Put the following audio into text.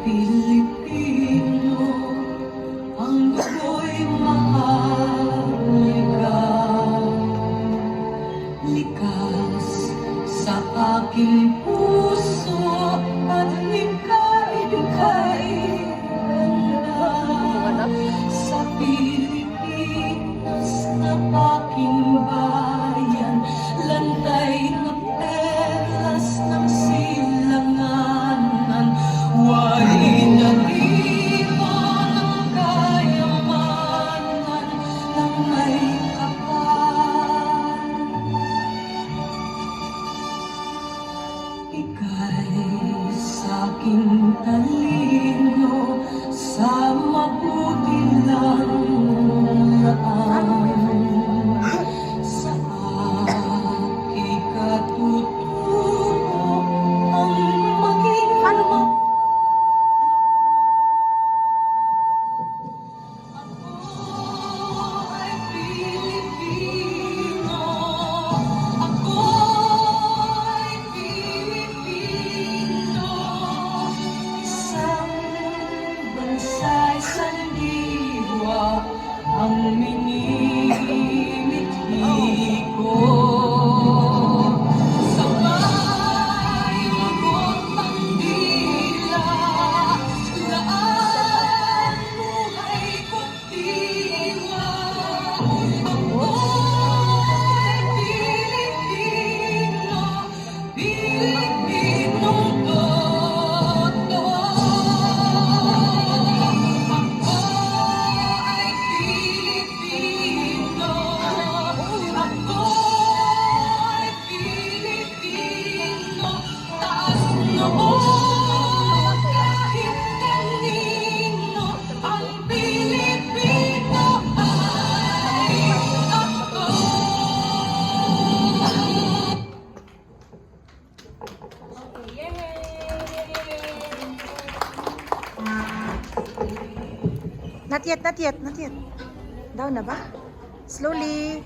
Pilipino, ang dugo'y mahaligaw. Likas sa aking puso at likay-likay ganda sa Pilipinas na aking bayan, lantay na perlas ng silanganan, wari na riba ng kayamanan ng may kapal. Ika'y sa'king talino sa mabuti lang raan, sa aking katutubo ang maging ako ay Pilipino, ako ay Pilipino, isang bansa'y sandiwa ang minimithi ko. Sabay magot ang dila, laan buhay ko't diwa. Ako ay Pilipino, Pilipinong totoo. Ako ay Pilipino, ako ay Pilipino, taas noo kahit kanino, ang Pilipino ay ako. Not yet, not yet, not yet. Down na ba? Slowly.